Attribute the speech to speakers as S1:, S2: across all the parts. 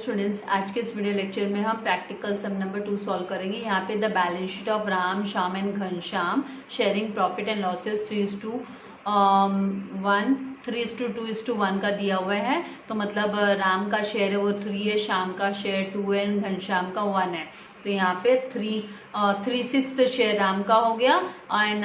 S1: Students, आज के इस वीडियो लेक्चर में हम प्रैक्टिकल सम नंबर 2 सॉल्व करेंगे। यहाँ पे the balance sheet of Ram, Shyam and Ghanshyam sharing profit and losses 3:1 3:2:1 का दिया हुआ है। तो मतलब राम का शेयर है वो 3 है, श्याम का शेयर 2 है, घनश्याम का 1 है। तो यहाँ पे 3/6 शेयर राम का हो गया एंड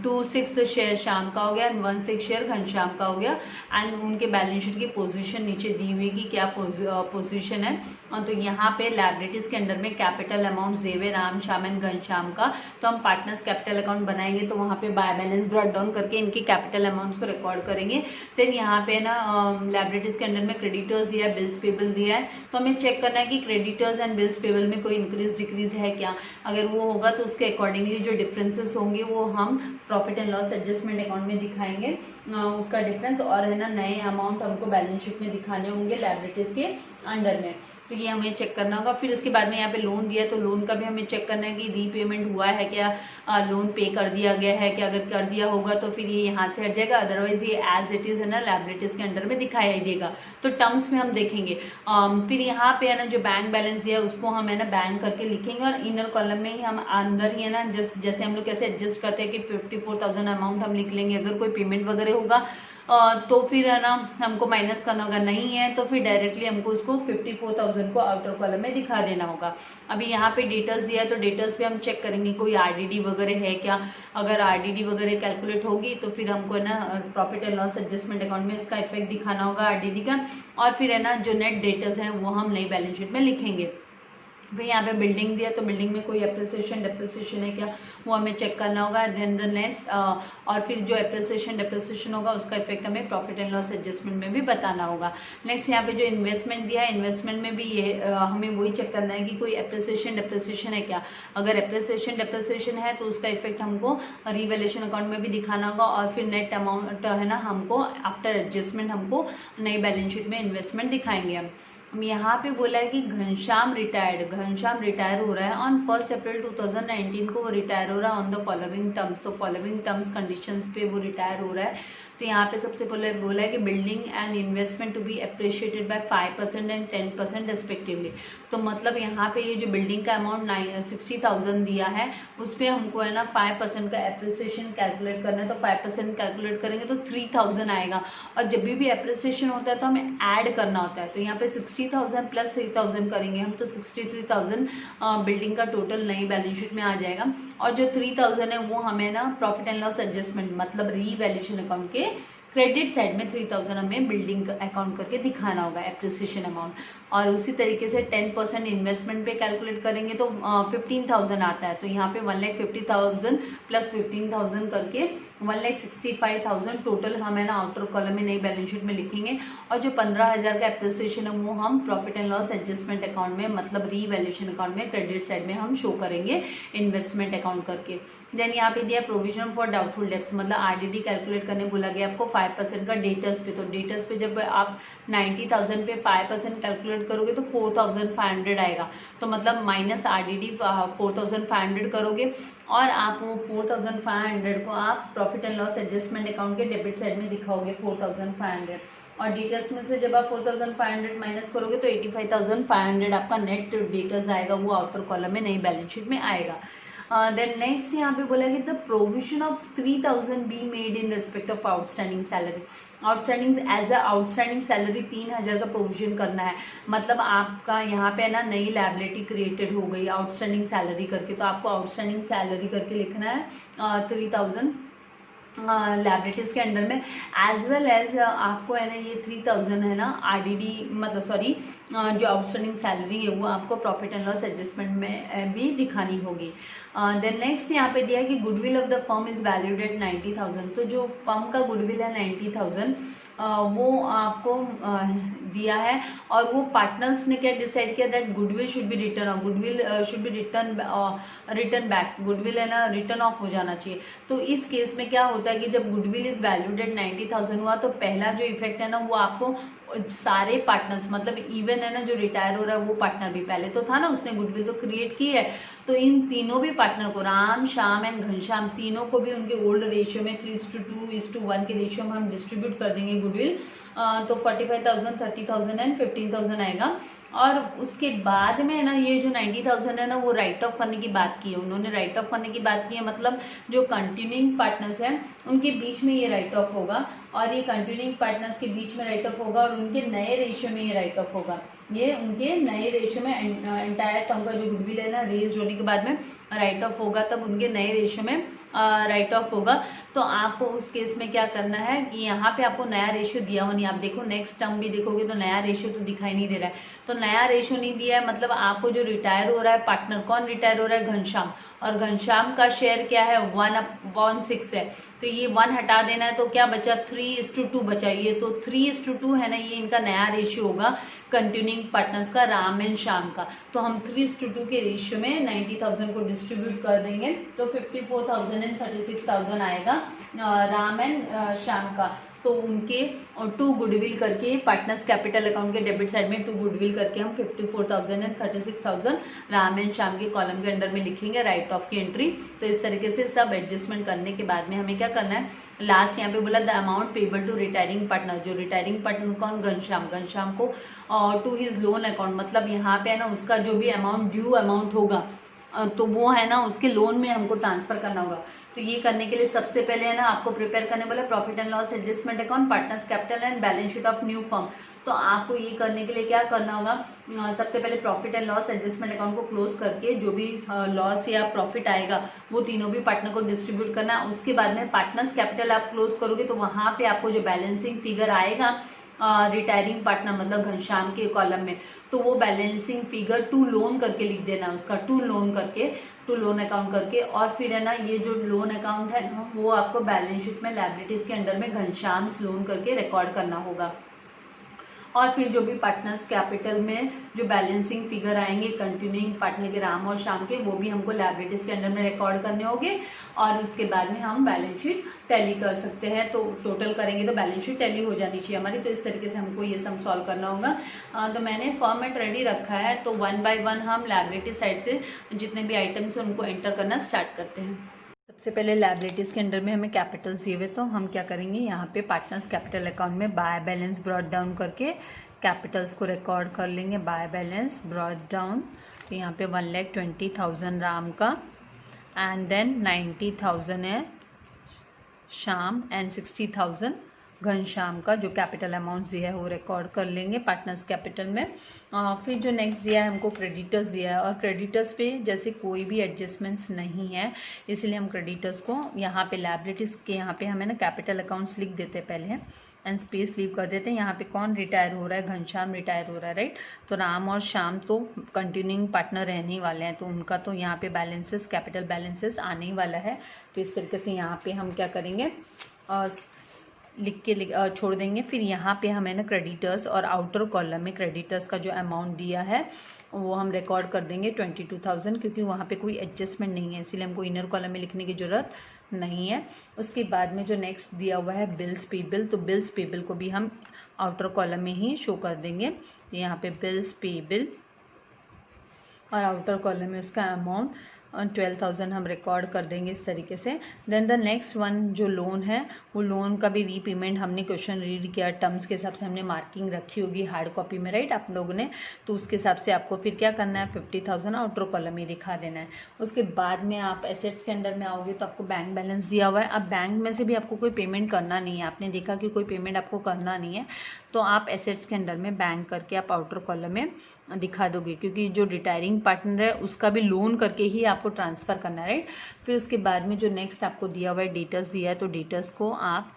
S1: 2/6 शेयर श्याम का हो गया एंड 1/6 शेयर घनश्याम का हो गया। एंड उनके बैलेंस शीट की पोजीशन नीचे दी हुई कि क्या पोजीशन है। तो यहाँ पे लायबिलिटीज के अंडर में कैपिटल अमाउंट जेवे राम, श्याम एंड घनश्याम का। तो हम पार्टनर्स कैपिटल अकाउंट बनाएंगे तो वहाँ पे बाय बैलेंस ब्रॉट डाउन करके इनके कैपिटल अमाउंट्स को रिकॉर्ड करेंगे। देन यहाँ पे ना लायबिलिटीज के अंडर में क्रेडिटर्स दिया है, बिल्स पेबल दिया है। तो हमें चेक करना है कि क्रेडिटर्स एंड बिल्स पेबल में कोई इंक्रीज डिक्रीज है क्या। अगर वो होगा तो उसके अकॉर्डिंगली जो डिफरेंसेस होंगे वो हम profit and loss adjustment account में दिखाएंगे उसका डिफरेंस, और है ना नए अमाउंट हमको बैलेंस शीट में दिखाने होंगे लायबिलिटीज के अंडर में। तो ये हमें चेक करना होगा। फिर उसके बाद में यहाँ पे लोन दिया है तो लोन का भी हमें चेक करना है कि रीपेमेंट हुआ है क्या, लोन पे कर दिया गया है क्या। अगर कर दिया होगा तो फिर ये यहाँ से हट जाएगा, अदरवाइज ये एज इट इज है ना लायबिलिटीज के अंडर में दिखाया ही देगा। तो टर्म्स में हम देखेंगे। फिर यहाँ पे है ना जो बैंक बैलेंस दिया है उसको हम है ना बैंक करके लिखेंगे, और इनर कॉलम में ही हम अंदर ही है ना जैसे हम लोग कैसे एडजस्ट करते हैं कि 54,000 अमाउंट हम लिख लेंगे। अगर कोई पेमेंट वगैरह होगा तो फिर है ना हमको माइनस करना होगा, नहीं है तो फिर डायरेक्टली हमको उसको 54,000 को आउटर कॉलम में दिखा देना होगा। अभी यहाँ पे डेटर्स दिया है तो डेटर्स पे हम चेक करेंगे कोई आरडीडी वगैरह है क्या। अगर आरडीडी वगैरह कैलकुलेट होगी तो फिर हमको है ना profit and loss adjustment account में इसका इफेक्ट दिखाना होगा आरडीडी का। और फिर है ना जो नेट डेटर्स हैं वो हम नई बैलेंस शीट में लिखेंगे। फिर यहाँ पे बिल्डिंग दिया तो बिल्डिंग में कोई एप्रिसिएशन डेप्रिसिएशन है क्या वो हमें चेक करना होगा। देन द नेक्स्ट और फिर जो एप्रिसिएशन डेप्रिसिएशन होगा उसका इफेक्ट हमें प्रॉफिट एंड लॉस एडजस्टमेंट में भी बताना होगा। नेक्स्ट यहाँ पे जो इन्वेस्टमेंट दिया है इन्वेस्टमेंट में भी ये हमें वही चेक करना है कि कोई एप्रिसिएशन डेप्रिसिएशन है क्या। अगर एप्रिसिएशन डेप्रिसिएशन है तो उसका इफेक्ट हमको रिवैल्यूएशन अकाउंट में भी दिखाना होगा। और फिर नेट अमाउंट है ना हमको आफ्टर एडजस्टमेंट हमको नई बैलेंस शीट में इन्वेस्टमेंट दिखाएंगे हम। यहाँ पे बोला है कि घनश्याम रिटायर हो रहा है ऑन 1 अप्रैल 2019 को वो रिटायर हो रहा है ऑन द फॉलोइंग टर्म्स। तो फॉलोइंग टर्म्स कंडीशंस पे वो रिटायर हो रहा है। तो यहाँ पे सबसे पहले बोला है कि building and investment to be appreciated by 5% and 10% respectively. तो मतलब यहाँ पे ये जो बिल्डिंग का अमाउंट 60,000 दिया है उस पर हमको है ना 5% का अप्रिसिएशन कैलकुलेट करना है। तो 5% कैलकुलेट करेंगे तो 3,000 आएगा, और जब भी अप्रिसिएशन होता है तो हमें ऐड करना होता है। तो यहाँ पे 60,000 प्लस 3,000 करेंगे हम तो 63,000 बिल्डिंग का टोटल नई बैलेंस शीट में आ जाएगा। और जो 3,000 है वो हमें ना प्रॉफिट एंड लॉस एडजस्टमेंट मतलब रीवैल्यूएशन अकाउंट के क्रेडिट साइड में 3,000 हमें बिल्डिंग अकाउंट करके दिखाना होगा एप्रिसिएशन अमाउंट। और उसी तरीके से 10% इन्वेस्टमेंट पे कैलकुलेट करेंगे तो 15,000 आता है। तो यहाँ पे 1,50,000 प्लस 15,000 करके 1,65,000 टोटल हम है ना आउटर कॉलम में नई बैलेंस शीट में लिखेंगे। और जो 15,000 का एप्रिसिएशन है वो हम profit and loss adjustment account में मतलब रीवैल्यूएशन अकाउंट में क्रेडिट साइड में हम शो करेंगे इन्वेस्टमेंट अकाउंट करके। देन यहाँ पे दिया प्रोविजन फॉर डाउटफुल डेट्स मतलब आरडीडी कैलकुलेट करने बोला गया आपको 5% का डेटर्स पे। तो डेटर्स पे जब आप 90,000 पे 5% कैलकुलेट करोगे तो 4,500 आएगा। तो मतलब माइनस आरडीडी 4,500 करोगे और आप वो 4,500 को आप profit and loss adjustment account के डेबिट साइड में दिखाओगे 4,500। और डेटर्स में से जब आप 4,500 माइनस करोगे तो 85,500 आपका नेट डेटर्स आएगा, वो आउटर कॉलम में नई बैलेंस शीट में आएगा। देन नेक्स्ट यहाँ पे बोला कि the provision of 3,000 be made in respect of outstanding salary. Outstanding as a outstanding salary 3,000 का प्रोविजन करना है। मतलब आपका यहाँ पे ना नई लायबिलिटी क्रिएटेड हो गई आउटस्टैंडिंग सैलरी करके। तो आपको आउटस्टैंडिंग सैलरी करके लिखना है 3,000 लायबिलिटीज के अंडर में, एज वेल एज आपको है ना ये 3,000 है ना आरडीडी मतलब सॉरी जो आउटस्टैंडिंग सैलरी है वो आपको प्रॉफिट एंड लॉस एडजस्टमेंट में भी दिखानी होगी। देन नेक्स्ट यहाँ पे दिया है कि goodwill of the firm is valued at 90,000। तो जो फर्म का गुडविल है 90,000 वो आपको दिया है। और वो पार्टनर्स ने क्या डिसाइड किया that goodwill should be return, goodwill should be return back, goodwill है ना रिटर्न ऑफ हो जाना चाहिए। तो इस केस में क्या होता है कि जब गुडविल इज वैल्यूड एट 90,000 हुआ तो पहला जो इफेक्ट है ना वो आपको सारे पार्टनर्स मतलब इवन है ना जो रिटायर हो रहा है वो पार्टनर भी पहले तो था ना, उसने गुडविल तो क्रिएट की है। तो इन तीनों भी पार्टनर को राम, श्याम एंड घनश्याम तीनों को भी उनके ओल्ड रेशियो में 3:2:1 के रेशियो में हम डिस्ट्रीब्यूट कर देंगे गुडविल। तो 45,000, 30,000 एंड 15,000 आएगा। और उसके बाद में ना ये जो 90,000 है ना वो राइट ऑफ करने की बात की है उन्होंने, राइट ऑफ करने की बात की है, मतलब जो कंटिन्यूइंग पार्टनर्स हैं उनके बीच में ये राइट ऑफ होगा, और ये कंटिन्यूइंग पार्टनर्स के बीच में राइट ऑफ होगा, और उनके नए रेशियो में ये राइट ऑफ होगा। ये उनके नए रेशियो में एंटायर फर्म का जो गुडविल है ना रेज होने के बाद में राइट ऑफ होगा, तब उनके नए रेशियो में राइट ऑफ होगा। तो आपको उस केस में क्या करना है कि यहाँ पे आपको नया रेशियो दिया हुआ नहीं, आप देखो नेक्स्ट टर्म भी देखोगे तो नया रेशियो तो दिखाई नहीं दे रहा है, तो नया रेशियो नहीं दिया है, मतलब आपको जो रिटायर हो रहा है पार्टनर, कौन रिटायर हो रहा है, घनश्याम, और घनश्याम का शेयर क्या है 1/6 है, तो ये 1 हटा देना है, तो क्या बचा 3:2 बचा, ये तो 3:2 है ना, ये इनका नया रेशियो होगा कंटिन्यूइंग पार्टनर्स का, राम एंड श्याम का। तो हम 3:2 के रेशियो में 90,000 को डिस्ट्रीब्यूट कर देंगे, तो 54,000 एंड 36,000 आएगा राम एंड श्याम का। तो उनके 2 गुडविल करके पार्टनर्स कैपिटल अकाउंट के डेबिट साइड में 2 गुडविल करके हम 54,000 एंड 36,000 राम एंड श्याम के कॉलम के अंडर में लिखेंगे राइट ऑफ की एंट्री। तो इस तरीके से सब एडजस्टमेंट करने के बाद में हमें क्या करना है, लास्ट यहाँ पे बोला the amount payable to retiring partner, जो रिटायरिंग पार्टनर कौन, घनश्याम, घनश्याम को टू हिज लोन अकाउंट, मतलब यहाँ पे है ना उसका जो भी अमाउंट ड्यू अमाउंट होगा तो वो है ना उसके लोन में हमको ट्रांसफर करना होगा। तो ये करने के लिए सबसे पहले है ना आपको प्रिपेयर करने बोला profit and loss adjustment account, partners capital and balance sheet of new firm. तो आपको ये करने के लिए क्या करना होगा, सबसे पहले profit and loss adjustment account को क्लोज करके जो भी लॉस या प्रॉफिट आएगा वो तीनों भी पार्टनर को डिस्ट्रीब्यूट करना है। उसके बाद में पार्टनर्स कैपिटल आप क्लोज करोगे तो वहां पे आपको जो बैलेंसिंग फिगर आएगा रिटायरिंग पार्टनर मतलब घनश्याम के कॉलम में, तो वो बैलेंसिंग फिगर टू लोन करके लिख देना, उसका टू लोन अकाउंट करके, और फिर है ना ये जो लोन अकाउंट है ना वो आपको बैलेंस शीट में लायबिलिटीज के अंडर में घनश्याम लोन करके रिकॉर्ड करना होगा। और फिर जो भी पार्टनर्स कैपिटल में जो बैलेंसिंग फिगर आएंगे कंटिन्यूइंग पार्टनर के राम और श्याम के, वो भी हमको लायबिलिटीज के अंडर में रिकॉर्ड करने होंगे, और उसके बाद में हम बैलेंस शीट टैली कर सकते हैं। तो टोटल करेंगे तो बैलेंस शीट टैली हो जानी चाहिए हमारी। तो इस तरीके से हमको ये सम सॉल्व करना होगा। तो मैंने फॉर्मेट रेडी रखा है, तो 1 बाय 1 हम लायबिलिटी साइड से जितने भी आइटम्स हैं उनको एंटर करना स्टार्ट करते हैं। सबसे पहले लायबिलिटीज़ के अंडर में हमें कैपिटल्स दिए हुए, तो हम क्या करेंगे यहाँ पे पार्टनर्स कैपिटल अकाउंट में बाय बैलेंस ब्रॉट डाउन करके कैपिटल्स को रिकॉर्ड कर लेंगे। बाय बैलेंस ब्रॉट डाउन, तो यहाँ पे 1,20,000 राम का, एंड देन 90,000 है श्याम, एंड 60,000 घनश्याम का जो कैपिटल अमाउंट दिया है वो रिकॉर्ड कर लेंगे पार्टनर्स कैपिटल में। फिर जो नेक्स्ट दिया है हमको क्रेडिटर्स दिया है, और क्रेडिटर्स पे जैसे कोई भी एडजस्टमेंट्स नहीं है, इसलिए हम क्रेडिटर्स को यहाँ पे लायबिलिटीज़ के यहाँ पे हमें ना कैपिटल अकाउंट्स लिख देते हैं पहले एंड स्पेस लीव कर देते हैं। यहाँ पे कौन रिटायर हो रहा है, घनश्याम रिटायर हो रहा है, राइट। तो राम और श्याम तो कंटिन्यूइंग पार्टनर रहने वाले हैं, तो उनका तो यहाँ पे बैलेंसेस कैपिटल बैलेंसेस आने ही वाला है। तो इस तरीके से यहाँ पे हम क्या करेंगे, लिख के छोड़ देंगे। फिर यहाँ पे हमें ना क्रेडिटर्स और आउटर कॉलम में क्रेडिटर्स का जो अमाउंट दिया है वो हम रिकॉर्ड कर देंगे 22,000, क्योंकि वहाँ पे कोई एडजस्टमेंट नहीं है, इसलिए हमको इनर कॉलम में लिखने की ज़रूरत नहीं है। उसके बाद में जो नेक्स्ट दिया हुआ है बिल्स पेबल, तो बिल्स पेबल को भी हम आउटर कॉलम में ही शो कर देंगे। तो यहाँ पे बिल्स पेबल और आउटर कॉलम में उसका अमाउंट 12,000 हम रिकॉर्ड कर देंगे इस तरीके से। देन द नेक्स्ट वन जो लोन है, वो लोन का भी रीपेमेंट हमने क्वेश्चन रीड किया, टर्म्स के हिसाब से हमने मार्किंग रखी होगी हार्ड कॉपी में, राइट, आप लोगों ने। तो उसके हिसाब से आपको फिर क्या करना है, 50,000 आउटर कॉलम में दिखा देना है। उसके बाद में आप एसेट्स के अंडर में आओगे तो आपको बैंक बैलेंस दिया हुआ है। अब बैंक में से भी आपको कोई पेमेंट करना नहीं है, आपने देखा कि कोई पेमेंट आपको करना नहीं है, तो आप एसेट्स के अंडर में बैंक करके आप आउटर कॉलम में दिखा दोगे, क्योंकि जो रिटायरिंग पार्टनर है उसका भी लोन करके ही आपको ट्रांसफ़र करना है, राइट। फिर उसके बाद में जो नेक्स्ट आपको दिया हुआ है डेटर्स दिया है, तो डेटर्स को आप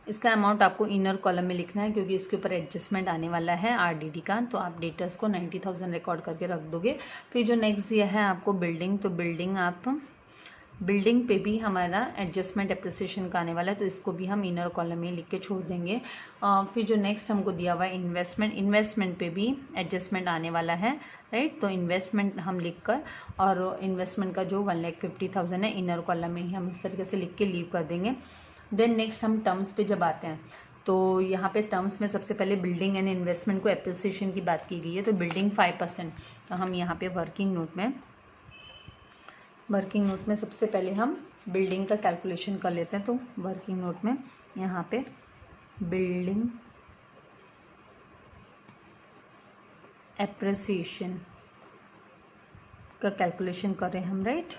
S1: इसका अमाउंट आपको इनर कॉलम में लिखना है, क्योंकि इसके ऊपर एडजस्टमेंट आने वाला है आरडीडी का। तो आप डेटर्स को 90,000 रिकॉर्ड करके रख दोगे। फिर जो नेक्स्ट दिया है आपको बिल्डिंग, तो बिल्डिंग पे भी हमारा एडजस्टमेंट एप्रिसिएशन का आने वाला है, तो इसको भी हम इनर कॉलम में लिख के छोड़ देंगे। फिर जो नेक्स्ट हमको दिया हुआ है इन्वेस्टमेंट पे भी एडजस्टमेंट आने वाला है, राइट। तो इन्वेस्टमेंट हम लिख कर, और इन्वेस्टमेंट का जो 1,50,000 है इनर कॉलम में ही हम इस तरीके से लिख के लीव कर देंगे। देन नेक्स्ट हम टर्म्स पे जब आते हैं, तो यहाँ पे टर्म्स में सबसे पहले बिल्डिंग एंड इन्वेस्टमेंट को एप्रिसिएशन की बात की गई है। तो बिल्डिंग 5%, तो हम यहाँ पे वर्किंग नोट में सबसे पहले हम बिल्डिंग का कैलकुलेशन कर लेते हैं। तो वर्किंग नोट में यहाँ पे बिल्डिंग एप्रिसिएशन का कैलकुलेशन कर रहे हैं हम, राइट।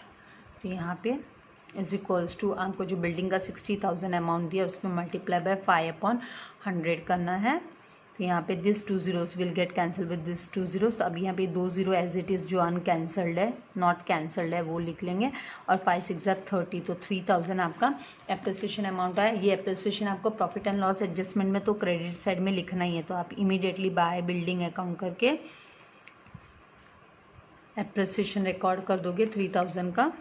S1: तो यहाँ पे इज इक्वल्स टू आपको जो बिल्डिंग का 60,000 अमाउंट दिया उसमें मल्टीप्लाई बाय 5/100 करना है। तो यहाँ पे this 2 zeros will get cancel with this 2 zeros। तो अभी यहाँ पे 2 0 एज इट इज़ जो अनकैंसल्ड है, नॉट कैंसल्ड है, वो लिख लेंगे। और 5 6 30, तो 3000 आपका एप्रिसिएशन अमाउंट आया। ये एप्रिसिएशन आपको प्रॉफिट एंड लॉस एडजस्टमेंट में तो क्रेडिट साइड में लिखना ही है, तो आप इमीडिएटली बाय बिल्डिंग अकाउंट करके एप्रिसिएशन रिकॉर्ड कर दोगे 3000 का।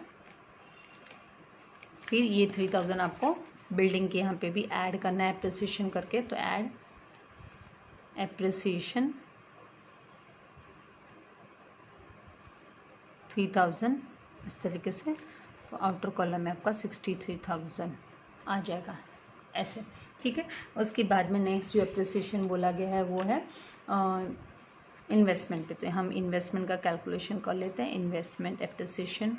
S1: फिर ये 3000 आपको बिल्डिंग के यहाँ पे भी ऐड करना है एप्रिसिएशन करके, तो ऐड एप्रिसिएशन 3000 इस तरीके से। तो आउटर कॉलम में आपका 63,000 आ जाएगा ऐसे, ठीक है। उसके बाद में नेक्स्ट जो एप्रिसिएशन बोला गया है वो है इन्वेस्टमेंट पे। तो हम इन्वेस्टमेंट का कैलकुलेशन कर लेते हैं। इन्वेस्टमेंट एप्रिसिएशन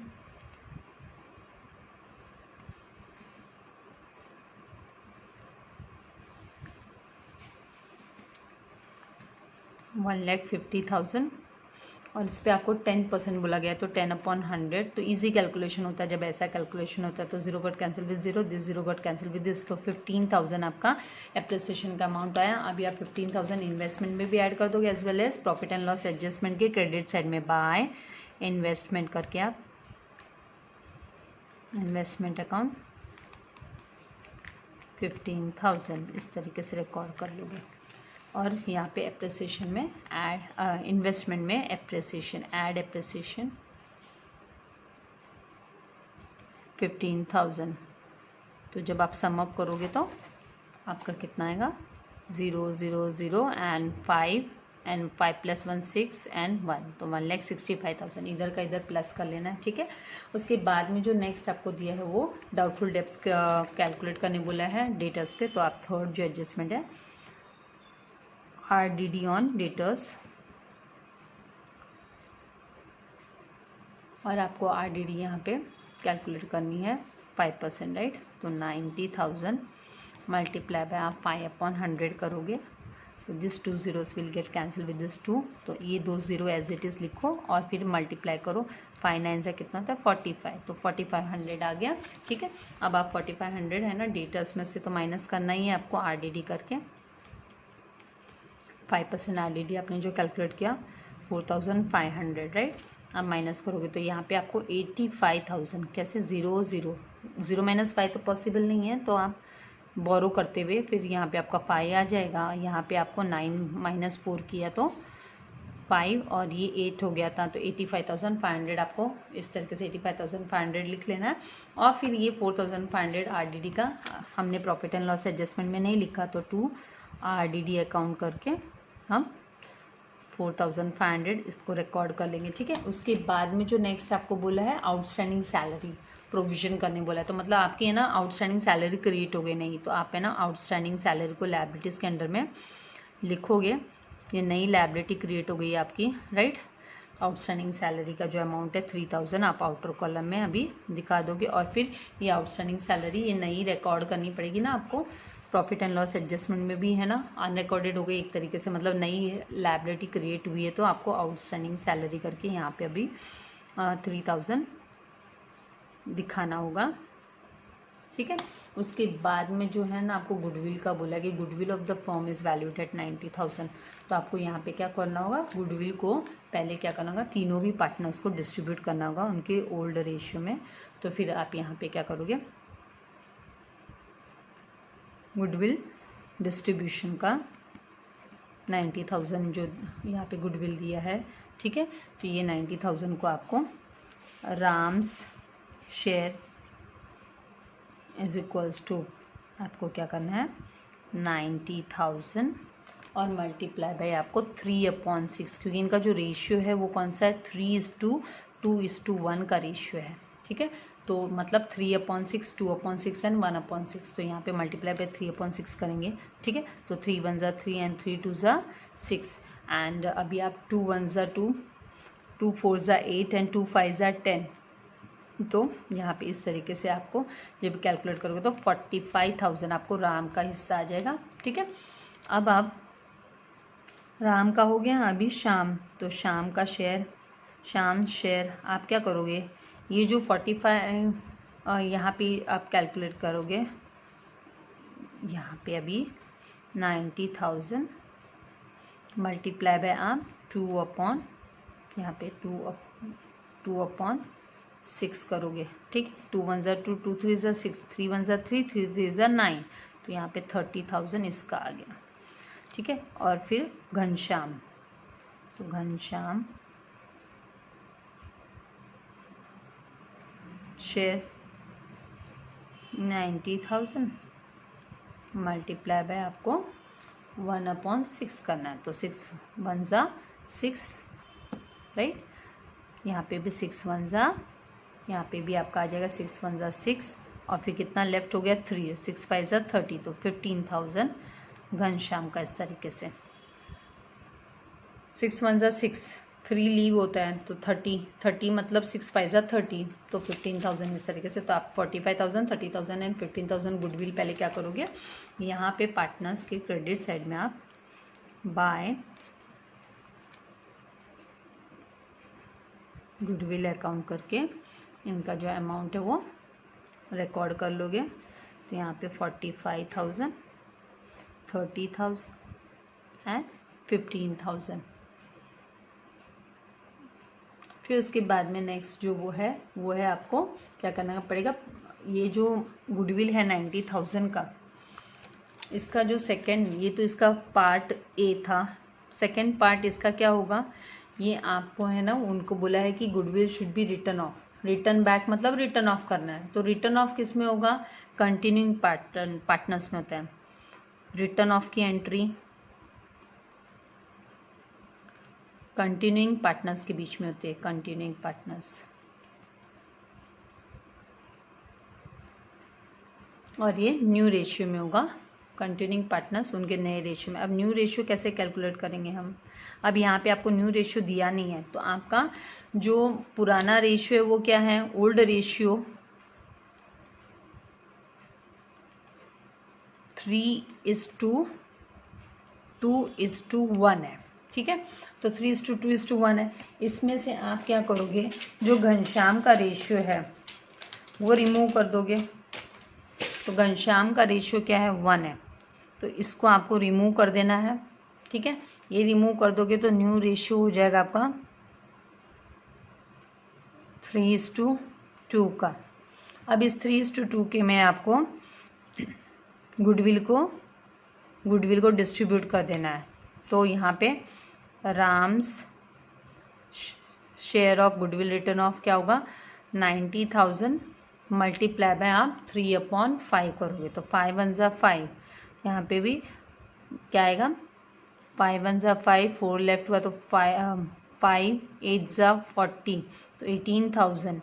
S1: $1,50,000 और इस पर आपको 10% बोला गया है, तो 10/100। तो इजी कैलकुलेशन होता है जब ऐसा कैलकुलेशन होता है। तो 0 got cancel with 0, this 0 got cancel with this. तो 15,000 आपका एप्रिसिएशन का अमाउंट आया। अभी आप 15,000 इन्वेस्टमेंट में भी ऐड कर दोगे as well as profit and loss adjustment के क्रेडिट साइड में बाय इन्वेस्टमेंट करके आप इन्वेस्टमेंट अकाउंट 15,000 इस तरीके से रिकॉर्ड कर लोगे। और यहाँ पे एप्रिसिएशन में ऐड इन्वेस्टमेंट में एप्रिसिएशन ऐड एप्रिसिएशन 15,000। तो जब आप सम अप करोगे तो आपका कितना आएगा 0 0 0 एंड 5 एंड 5 + 1 6 एंड 1, तो 1,65,000 इधर का इधर प्लस कर लेना है, ठीक है। उसके बाद में जो नेक्स्ट आपको दिया है वो डाउटफुल डेब्ट्स कैलकुलेट करने बोला है डेटर्स पे। तो आप थर्ड जो एडजस्टमेंट है RDD ऑन डेटर्स, और आपको RDD यहाँ पे कैलकुलेट करनी है 5%, राइट। तो 90,000 मल्टीप्लाई बाय आप 5/100 करोगे। तो this 2 zeros will get cancel with this 2। तो ये 2 0 एज इट इज़ लिखो और फिर मल्टीप्लाई करो। 5 9 से कितना होता है 45, तो 4500 आ गया, ठीक है। अब आप 4500 है ना डेटर्स में से तो माइनस करना ही है आपको RDD करके। 5% RDD आपने जो कैलकुलेट किया 4,500, राइट। अब माइनस करोगे तो यहाँ पे आपको 85,000 कैसे 0 0 0 - 5 तो पॉसिबल नहीं है, तो आप बोरो करते हुए फिर यहाँ पे आपका 5 आ जाएगा। यहाँ पे आपको 9 - 4 किया तो 5 और ये 8 हो गया था, तो 85,500 आपको इस तरीके से 85,500 लिख लेना है। और फिर ये 4,500 RDD का हमने प्रॉफिट एंड लॉस एडजस्टमेंट में नहीं लिखा, तो 2 RDD अकाउंट करके हम 4,500 इसको रिकॉर्ड कर लेंगे, ठीक है। उसके बाद में जो नेक्स्ट आपको बोला है आउटस्टैंडिंग सैलरी प्रोविजन करने बोला है। तो मतलब आपकी है ना आउटस्टैंडिंग सैलरी क्रिएट हो गई नहीं, तो आप है ना आउटस्टैंडिंग सैलरी को लायबिलिटीज़ के अंडर में लिखोगे। ये नई लायबिलिटी क्रिएट हो गई है आपकी, राइट। आउटस्टैंडिंग सैलरी का जो अमाउंट है 3,000 आप आउटर कॉलम में अभी दिखा दोगे। और फिर ये आउटस्टैंडिंग सैलरी ये नई रिकॉर्ड करनी पड़ेगी ना आपको प्रॉफिट एंड लॉस एडजस्टमेंट में भी, है ना। अनरिकॉर्डेड हो गई एक तरीके से, मतलब नई लायबिलिटी क्रिएट हुई है, तो आपको आउटस्टैंडिंग सैलरी करके यहाँ पे अभी 3,000 दिखाना होगा, ठीक है। उसके बाद में जो है ना आपको गुडविल का बोला कि goodwill of the firm is valued at 90,000। तो आपको यहाँ पे क्या करना होगा, गुडविल को पहले क्या करना होगा, तीनों भी पार्टनर्स को डिस्ट्रीब्यूट करना होगा उनके ओल्ड रेशियो में। तो फिर आप यहाँ पे क्या करोगे, गुडविल डिस्ट्रीब्यूशन का 90,000 जो यहाँ पे गुडविल दिया है, ठीक है। तो ये 90,000 को आपको Ram's share is equals to आपको क्या करना है 90,000 और मल्टीप्लाई बाय आपको 3/6, क्योंकि इनका जो रेशियो है वो कौन सा है 3:2:1 का रेशियो है, ठीक है। तो मतलब 3/6, 2/6 एंड 1/6। तो यहाँ पे मल्टीप्लाई बाय 3/6 करेंगे, ठीक है। तो 3 1 ज़ा 3 एंड 3 2 ज़ा 6 एंड अभी आप 2 1 ज़ा 2, 2 4 ज़ा 8 एंड 2 5 ज़ा 10। तो यहाँ पे इस तरीके से आपको जब कैलकुलेट करोगे तो 45,000 आपको राम का हिस्सा आ जाएगा, ठीक है। अब आप राम का हो गया, अभी श्याम। तो श्याम का शेयर, श्याम शेयर आप क्या करोगे, ये जो 45 यहाँ पे आप कैलकुलेट करोगे, यहाँ पे अभी 90,000 मल्टीप्लाई बाय आप 2 अपॉन, यहाँ पे 2/6 करोगे, ठीक। 2 1 ज़ा 2, 2 3 ज़ा 6, 3 1 ज़ा 3, 3 3 ज़ा 9, तो यहाँ पे 30,000 इसका आ गया, ठीक है। और फिर घनश्याम, तो घनश्याम शेयर 90,000 मल्टीप्लाई बाय आपको 1/6 करना है, तो 6 1 ज़ा 6, राइट। यहाँ पे भी 6 1 ज़ा, यहाँ पे भी आपका आ जाएगा 6 1 ज़ा 6, और फिर कितना लेफ्ट हो गया 3, 6 5 ज़ा 30, तो 15,000 घनश्याम का। इस तरीके से 6 1 ज़ा 6, 3 लीव होता है, तो 30 मतलब 6 5 ज़ा 30, तो 15,000 इस तरीके से। तो आप 45,000, 30,000 एंड 15,000 गुडविल पहले क्या करोगे, यहाँ पे पार्टनर्स के क्रेडिट साइड में आप बाय गुडविल अकाउंट करके इनका जो अमाउंट है वो रिकॉर्ड कर लोगे। तो यहाँ पे 45,000, 30,000 एंड 15,000। फिर उसके बाद में नेक्स्ट जो वो है आपको क्या करना पड़ेगा, ये जो गुडविल है 90,000 का, इसका जो सेकंड, ये तो इसका पार्ट ए था, सेकंड पार्ट इसका क्या होगा, ये आपको है ना, उनको बोला है कि goodwill should be return of, return back मतलब रिटर्न ऑफ करना है। तो रिटर्न ऑफ किस में होगा, कंटिन्यूइंग पार्टनर्स में होता है। रिटर्न ऑफ की एंट्री कंटिन्यूइंग पार्टनर्स के बीच में होती है, कंटिन्यूइंग पार्टनर्स, और ये न्यू रेशियो में होगा, कंटिन्यूइंग पार्टनर्स उनके नए रेशियो में। अब न्यू रेशियो कैसे कैलकुलेट करेंगे हम, अब यहाँ पे आपको न्यू रेशियो दिया नहीं है, तो आपका जो पुराना रेशियो है वो क्या है, ओल्ड रेशियो 3:2:1 है, ठीक है। तो 3:2:1 है, इसमें से आप क्या करोगे, जो घनश्याम का रेशियो है वो रिमूव कर दोगे। तो घनश्याम का रेशियो क्या है, 1 है, तो इसको आपको रिमूव कर देना है, ठीक है। ये रिमूव कर दोगे तो न्यू रेशियो हो जाएगा आपका 3:2 का। अब इस 3:2 के में आपको गुडविल को डिस्ट्रीब्यूट कर देना है। तो यहाँ पे Ram's share of goodwill return of क्या होगा, 90,000 मल्टीप्लाई बाय आप 3/5 करोगे, तो 5 1 ज़ा 5, यहाँ पे भी क्या आएगा, 5 1 ज़ा 5, 4 लेफ्ट हुआ, तो 5 8 ज़ा 40, तो 18,000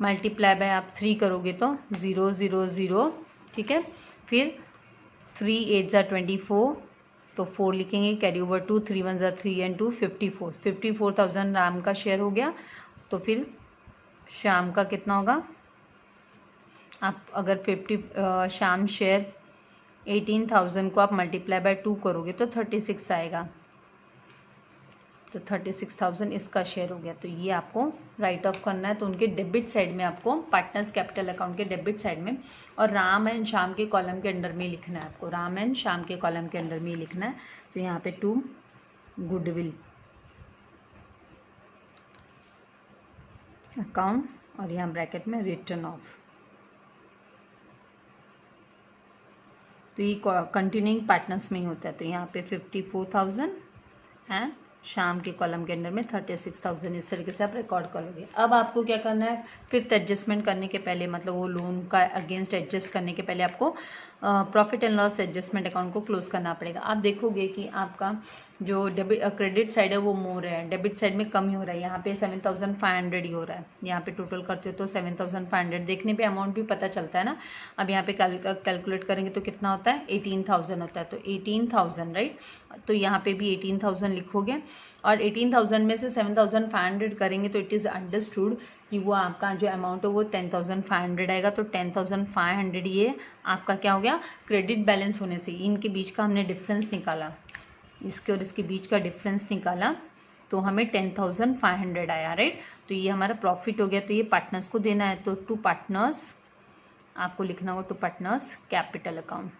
S1: मल्टीप्लाई बाय आप 3 करोगे तो 0 0 0, ठीक है। फिर 3 8 ज़ा 24, तो 4 लिखेंगे, कैरी ओवर 2, 3 1 ज़ा 3 एंड 2 54,000 राम का शेयर हो गया। तो फिर श्याम का कितना होगा, आप अगर 50 श्याम शेयर 18,000 को आप मल्टीप्लाई बाय 2 करोगे तो 36 आएगा, तो 36,000 इसका शेयर हो गया। तो ये आपको राइट ऑफ करना है, तो उनके डेबिट साइड में आपको पार्टनर्स कैपिटल अकाउंट के डेबिट साइड में, और राम एंड श्याम के कॉलम के अंडर में लिखना है आपको, राम एंड श्याम के कॉलम के अंडर में लिखना है। तो यहाँ पे 2 गुडविल अकाउंट, और यहाँ ब्रैकेट में रिटर्न ऑफ। तो ये कंटिन्यूइंग पार्टनर्स में ही होता है। तो यहाँ पे 54,000 एंड शाम के कॉलम के अंडर में 36,000, इस तरीके से आप रिकॉर्ड करोगे। अब आपको क्या करना है, फिफ्थ एडजस्टमेंट करने के पहले, मतलब वो लोन का अगेंस्ट एडजस्ट करने के पहले आपको profit and loss adjustment account को क्लोज करना पड़ेगा। आप देखोगे कि आपका जो क्रेडिट साइड है वो मोर है, डेबिट साइड में कम ही हो रहा है। यहाँ पे 7,500 ही हो रहा है, यहाँ पे टोटल करते हो तो 7,500, देखने पे अमाउंट भी पता चलता है ना। अब यहाँ पे कैलकुलेट करेंगे तो कितना होता है, 18,000 होता है। तो 18,000 राइट, तो यहाँ पे भी 18,000 लिखोगे, और 18,000 में से 7,500 करेंगे तो इट इज़ अंडरस्टूड कि वो आपका जो अमाउंट है वो 10,500 आएगा। तो 10,500 ये आपका क्या हो गया, क्रेडिट बैलेंस होने से इनके बीच का हमने डिफरेंस निकाला, इसके और इसके बीच का डिफरेंस निकाला तो हमें 10,500 आया, राइट। तो ये हमारा प्रॉफिट हो गया। तो ये पार्टनर्स को देना है, तो टू पार्टनर्स आपको लिखना होगा, to partners capital account.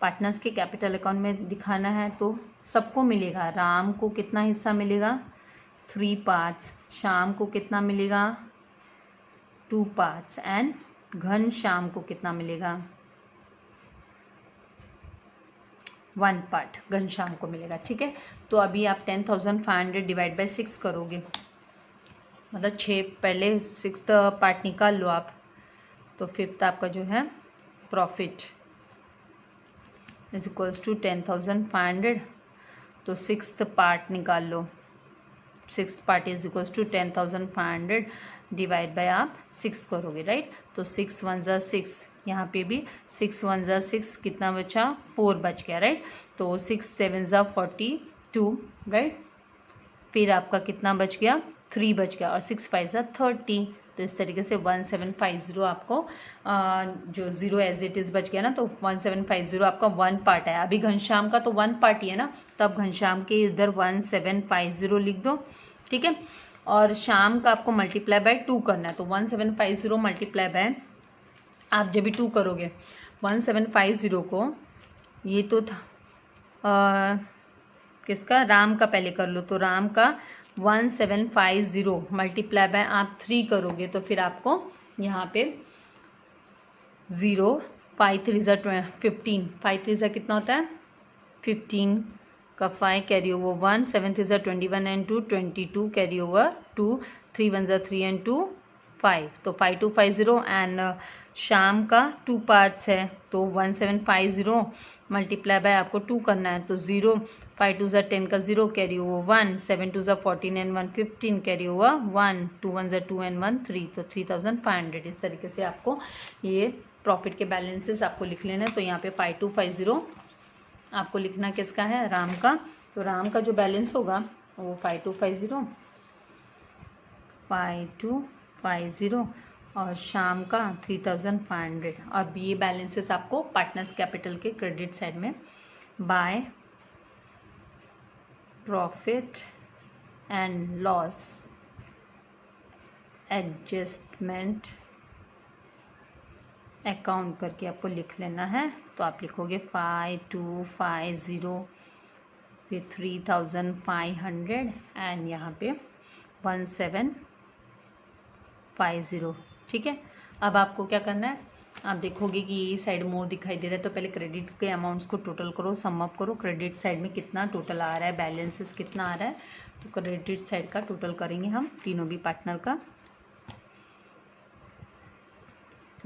S1: Partners के कैपिटल अकाउंट में दिखाना है तो सबको मिलेगा। राम को कितना हिस्सा मिलेगा, 3 पार्ट्स। श्याम को कितना मिलेगा, 2 पार्ट्स। एंड घनश्याम को कितना मिलेगा, 1 पार्ट घनश्याम को मिलेगा, ठीक है। तो अभी आप 10,500 डिवाइड बाय 6 करोगे, मतलब 6, पहले 6th पार्ट निकाल लो आप, तो 5th आपका जो है प्रॉफिट इज इक्वल्स टू 10,500। तो 6th पार्ट निकाल लो, 6th part is equals to 10,500 divide by आप 6 करोगे, राइट। तो 6 1 ज़ा 6, यहाँ पे भी 6 1 ज़ा 6, कितना बचा, 4 बच गया, राइट। तो 6 7 ज़ा 42, राइट। फिर आपका कितना बच गया, 3 बच गया, और 6 5 ज़ा 30। तो इस तरीके से 1750 आपको जो 0 एज इट इज़ बच गया ना, तो 1750 आपका 1 पार्ट है। अभी घनश्याम का तो 1 पार्ट ही है ना, तब घनश्याम के इधर 1750 लिख दो, ठीक है। और शाम का आपको मल्टीप्लाई बाय 2 करना है, तो 1750 मल्टीप्लाई बाय आप जब भी 2 करोगे 1750 को, ये तो था किसका, राम का पहले कर लो। तो राम का 1750 मल्टीप्लाई बाय आप 3 करोगे, तो फिर आपको यहाँ पे 0 5 3 ज़ा 15, 5 3 ज़ा कितना होता है 15 का 5 कैरी ओवर 1, 7 3 ज़ा 21 एंड 2 22 कैरी ओवर 2, 3 1 ज़ा 3 एंड 2 5। तो 5250 एंड शाम का 2 पार्ट्स है, तो 1750 मल्टीप्लाई बाय आपको 2 करना है, तो 0 5 2 ज़ा 10 का 0 कैरी ओवर 1, 7 2 ज़ा 14 एंड 1 15 कैरी ओवर 1, 2 1 ज़ा 2 एंड 1 3, तो 3500। इस तरीके से आपको ये प्रॉफिट के बैलेंसेस आपको लिख लेना है। तो यहाँ पे 5250 आपको लिखना किसका है, राम का। तो राम का जो बैलेंस होगा वो 5250 और शाम का 3500। अब ये बैलेंसेस आपको पार्टनर्स कैपिटल के क्रेडिट साइड में by profit and loss adjustment account करके आपको लिख लेना है। तो आप लिखोगे 5250 फिर 3500 एंड यहाँ पे 1750, ठीक है। अब आपको क्या करना है, आप देखोगे कि ये साइड मोर दिखाई दे रहा है, तो पहले क्रेडिट के अमाउंट्स को टोटल करो, सम अप करो, क्रेडिट साइड में कितना टोटल आ रहा है, बैलेंसेस कितना आ रहा है। तो क्रेडिट साइड का टोटल करेंगे हम तीनों भी पार्टनर का।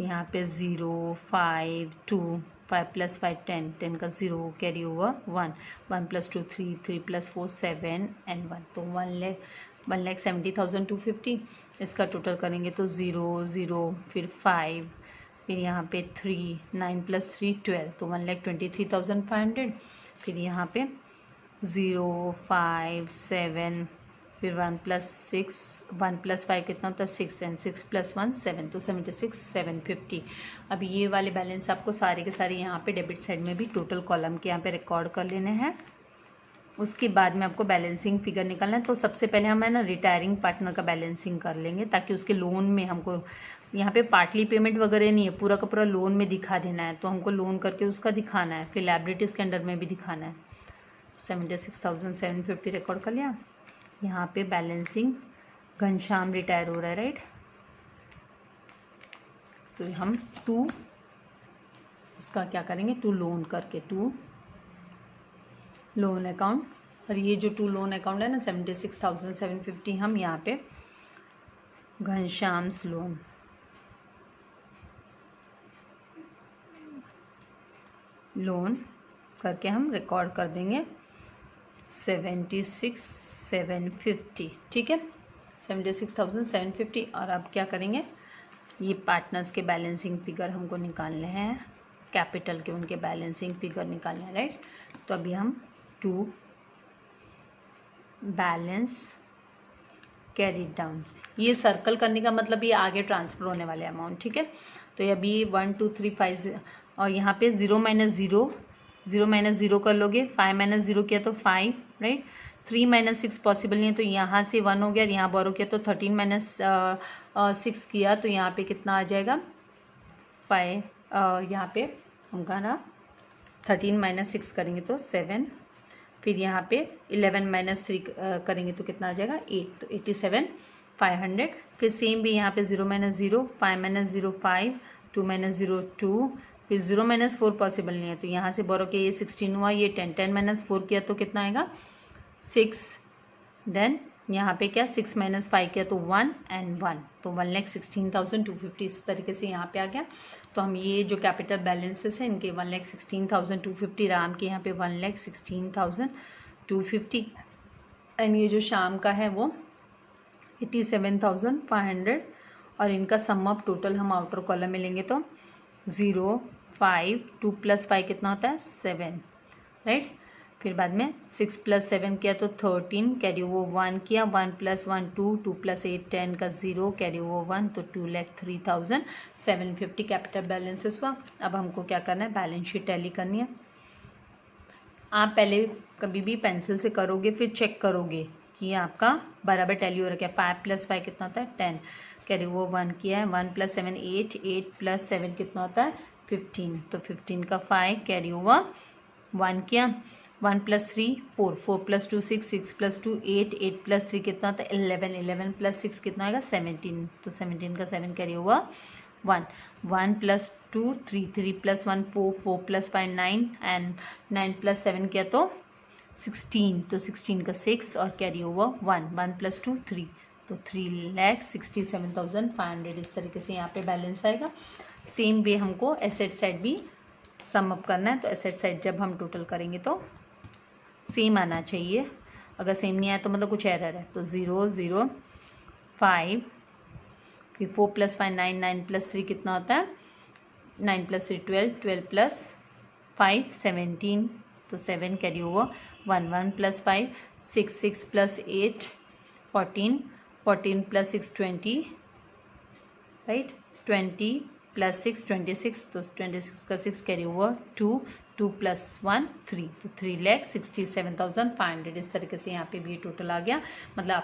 S1: यहाँ पे 0 5 2 5 + 5 10 10 का 0 कैरी ओवर 1 1 + 2 3 3 + 4 7 एंड 1, तो 1,70,250 इसका टोटल करेंगे। तो 0 0 फिर 5 फिर यहाँ पे 3 9 + 3 12, तो 1,23,500। फिर यहाँ पे 0 5 7 फिर 1 + 6 1 + 5 कितना होता है 6 एंड 6 + 1 7, तो 76,750। अब ये वाले बैलेंस आपको सारे के सारे यहाँ पे डेबिट साइड में भी टोटल कॉलम के यहाँ पे रिकॉर्ड कर लेने हैं। उसके बाद में आपको बैलेंसिंग फिगर निकालना है। तो सबसे पहले हम है ना रिटायरिंग पार्टनर का बैलेंसिंग कर लेंगे, ताकि उसके लोन में हमको यहाँ पे पार्टली पेमेंट वगैरह नहीं है, पूरा का पूरा लोन में दिखा देना है। तो हमको लोन करके उसका दिखाना है, फिर लायबिलिटीज़ के अंडर में भी दिखाना है। 76,750 रिकॉर्ड कर लिया। यहाँ पे बैलेंसिंग घनश्याम रिटायर हो रहा है, राइट। तो हम 2 उसका क्या करेंगे, 2 लोन करके 2 लोन अकाउंट, और ये जो 2 लोन अकाउंट है ना 76,750 हम यहाँ पे घनश्याम्स लोन करके हम रिकॉर्ड कर देंगे 76,750, ठीक है 76,750। और अब क्या करेंगे, ये पार्टनर्स के बैलेंसिंग फिगर हमको निकालने हैं, कैपिटल के उनके बैलेंसिंग फिगर निकालने हैं, राइट। तो अभी हम 2 बैलेंस कैरी डाउन, ये सर्कल करने का मतलब ये आगे ट्रांसफ़र होने वाले अमाउंट, ठीक है। तो ये अभी 1 2 3 5 और यहाँ पे 0 - 0 0 माइनस 0 कर लोगे, 5 माइनस 0 किया तो 5, राइट। 3 माइनस 6 पॉसिबल नहीं है, तो यहाँ से 1 हो गया, यहाँ बोरो किया तो 13 माइनस 6 किया तो यहाँ पे कितना आ जाएगा 5, यहाँ पे हम कहा 13 माइनस 6 करेंगे तो 7, फिर यहाँ पे 11 माइनस 3 करेंगे तो कितना आ जाएगा 8, तो 87 500। फिर सेम भी यहाँ पे 0 माइनस 0, 5 माइनस 0 5, 2 माइनस 0 2, फिर 0 माइनस 4 पॉसिबल नहीं है, तो यहाँ से बोरो के ये 16 हुआ, ये 10, 10 माइनस 4 किया तो कितना आएगा 6, देन यहाँ पे क्या 6 माइनस 5 किया तो 1 एंड 1, तो 1,16,250 इस तरीके से यहाँ पे आ गया। तो हम ये जो कैपिटल बैलेंसेस हैं इनके 1,16,250, राम के यहाँ पे 1,16,250 एंड ये जो शाम का है वो 87,500, और इनका सम ऑफ टोटल हम आउटर कॉलम में लेंगे तो 0 5 2 प्लस 5 कितना होता है 7, राइट। फिर बाद में 6 प्लस 7 किया तो 13, कैरी वो 1 किया, 1 प्लस 1 2, 2 प्लस 8 10 का 0, कैरी वो 1, तो 2,03,750 कैपिटल बैलेंसेस हुआ। अब हमको क्या करना है, बैलेंस शीट टैली करनी है। आप पहले कभी भी पेंसिल से करोगे, फिर चेक करोगे कि आपका बराबर टैली हो रखा है। 5 प्लस 5 कितना होता है 10, कैरी वो 1 किया है, 1 प्लस 7 8, 8 प्लस 7 कितना होता है 15, तो 15 का 5, कैरी हुआ 1 किया, 1 प्लस 3 4, 4 प्लस 2 6, 6 प्लस 2 8, 8 प्लस 3 कितना होता है 11, 11 प्लस 6 कितना आएगा 17, तो 17 का 7 कैरी हुआ 1, 1 plus 2 3, 3 plus 1 4, 4 plus 5 9 and 9 plus 7 किया तो 16, तो 16 का 6 और कैरी हुआ 1, 1 प्लस 2 3, तो 3,67,500 इस तरीके से यहाँ पे बैलेंस आएगा। सेम वे हमको एसेट साइड भी सम अप करना है, तो एसेट साइड जब हम टोटल करेंगे तो सेम आना चाहिए, अगर सेम नहीं आया तो मतलब कुछ एरर है, तो 0 0 5, फिर 4 प्लस 5 9, 9 प्लस 3 कितना होता है 9 प्लस 3 12, 12 प्लस 5 17, तो 7 कैरी हुआ 1, 1 plus 5 6, 6 plus 8 14, 14 plus 6 20, right, 20 plus 6 26, तो 26 का 6 कैरी हुआ 2, 2 प्लस 1 3, तो 3,67,500 इस तरीके से यहाँ पे भी टोटल आ गया। मतलब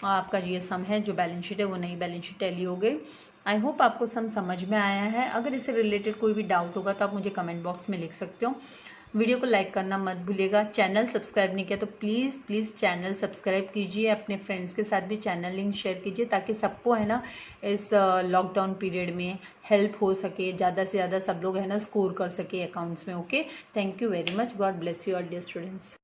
S1: आपका ये सम है जो बैलेंस शीट है वो नई बैलेंस शीट टैली हो गई। आई होप आपको सम समझ में आया है। अगर इससे रिलेटेड कोई भी डाउट होगा तो आप मुझे कमेंट बॉक्स में लिख सकते हो। वीडियो को लाइक करना मत भूलिएगा। चैनल सब्सक्राइब नहीं किया तो प्लीज़ चैनल सब्सक्राइब कीजिए। अपने फ्रेंड्स के साथ भी चैनल लिंक शेयर कीजिए ताकि सबको है ना इस लॉकडाउन पीरियड में हेल्प हो सके, ज़्यादा से ज़्यादा सब लोग है ना स्कोर कर सके अकाउंट्स में। Okay, thank you very much. God bless you all dear students.